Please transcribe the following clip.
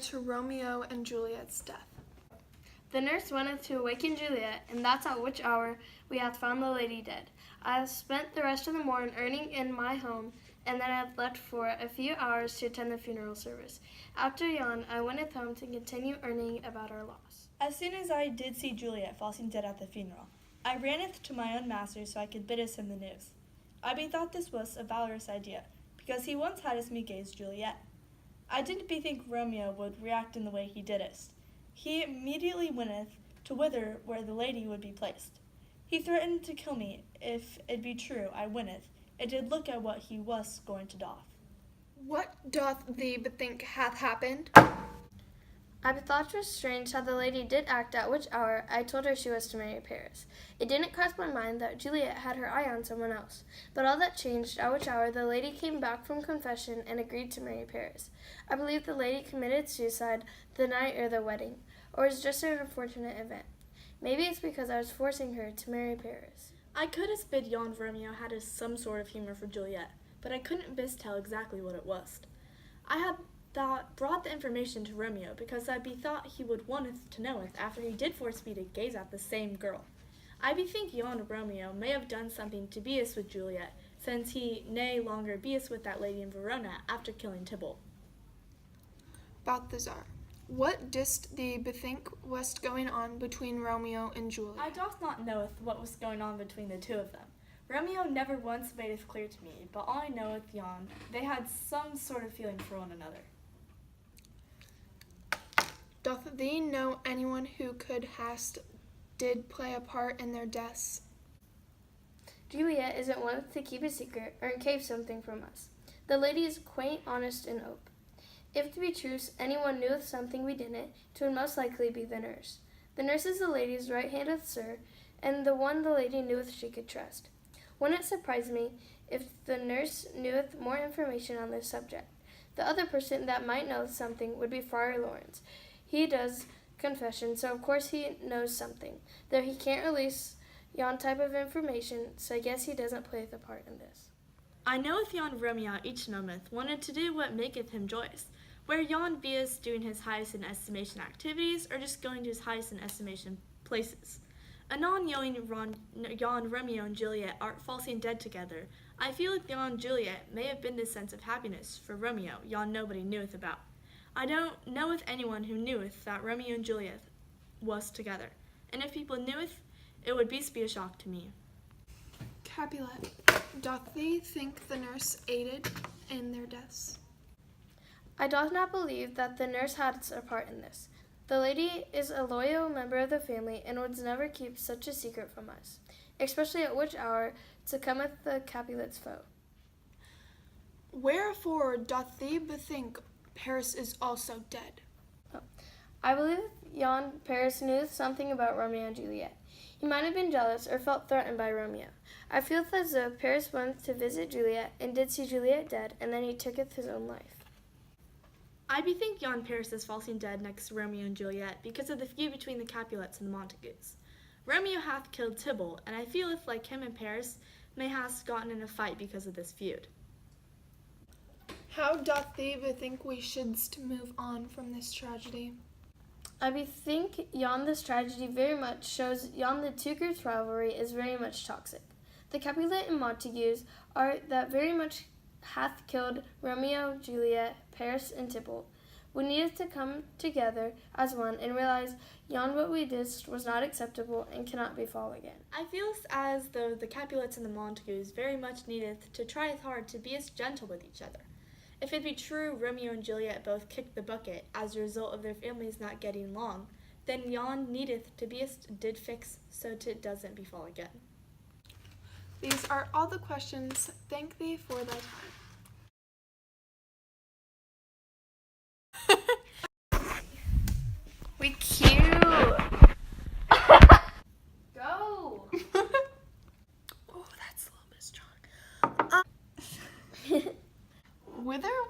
to Romeo and Juliet's death. The nurse wanted to awaken Juliet, and that's at which hour we had found the lady dead. I have spent the rest of the morning earning in my home, and then I had left for a few hours to attend the funeral service. After yawn, I went home to continue earning about our loss. As soon as I did see Juliet falling dead at the funeral, I ranneth to my own master so I could bid us him the news. I bethought this was a valorous idea, because he once had us megaze Juliet. I didn't bethink Romeo would react in the way he didst. He immediately wenteth to whither where the lady would be placed. He threatened to kill me if it be true I wenteth. It did look at what he was going to doth. What doth thee bethink hath happened? I bethought it was strange how the lady did act at which hour I told her she was to marry Paris. It didn't cross my mind that Juliet had her eye on someone else, but all that changed at which hour the lady came back from confession and agreed to marry Paris. I believe the lady committed suicide the night of the wedding, or was just an unfortunate event. Maybe it's because I was forcing her to marry Paris. I could have bid yon Romeo had some sort of humor for Juliet, but I couldn't best tell exactly what it was. I had brought the information to Romeo because I bethought he would wanteth to knoweth after he did force me to gaze at the same girl. I bethink yon Romeo may have done something to be us with Juliet, since he nay longer be us with that lady in Verona after killing Tybalt. Balthazar, what didst thee bethink was going on between Romeo and Juliet? I doth not knoweth what was going on between the two of them. Romeo never once made it clear to me, but all I knoweth yon, they had some sort of feeling for one another. Doth thee know anyone who could did play a part in their deaths? Juliet isn't one to keep a secret or encave something from us. The lady is quaint, honest, and open. If to be true, anyone knew of something we didn't, it would most likely be the nurse. The nurse is the lady's right hand with sir, and the one the lady kneweth she could trust. Wouldn't it surprise me if the nurse kneweth more information on this subject? The other person that might know something would be Friar Lawrence. He does confession, so of course he knows something, though he can't release yon type of information, so I guess he doesn't play the part in this. I knoweth yon Romeo each moment wanted to do what maketh him joyous, where yon be is doing his highest in estimation activities, or just going to his highest in estimation places. Anon yon Romeo and Juliet are falling dead together. I feel that yon Juliet may have been this sense of happiness for Romeo yon nobody kneweth about. I don't knoweth anyone who kneweth that Romeo and Juliet was together, and if people kneweth, it would be a shock to me. Capulet, doth thee think the nurse aided in their deaths? I doth not believe that the nurse had a part in this. The lady is a loyal member of the family and would never keep such a secret from us, especially at which hour to cometh the Capulet's foe. Wherefore doth thee bethink Paris is also dead? I believe yon Paris knew something about Romeo and Juliet. He might have been jealous or felt threatened by Romeo. I feel as though Paris went to visit Juliet and did see Juliet dead, and then he tooketh his own life. I bethink yon Paris is falling dead next to Romeo and Juliet because of the feud between the Capulets and the Montagues. Romeo hath killed Tybalt, and I feel if like him and Paris may have gotten in a fight because of this feud. How doth thee bethink we shouldst move on from this tragedy? I bethink yon this tragedy very much shows yon the two groups' rivalry is very much toxic. The Capulet and Montagues are that very much hath killed Romeo, Juliet, Paris, and Tybalt. We needed to come together as one and realize yon what we did was not acceptable and cannot befall again. I feel as though the Capulets and the Montagues very much needeth to try hard to be as gentle with each other. If it be true Romeo and Juliet both kicked the bucket as a result of their families not getting along, then yon needeth to be as did fix so 't doesn't befall again. These are all the questions. Thank thee for thy time. We cute. Go. Oh, that's a little bit strong. Whither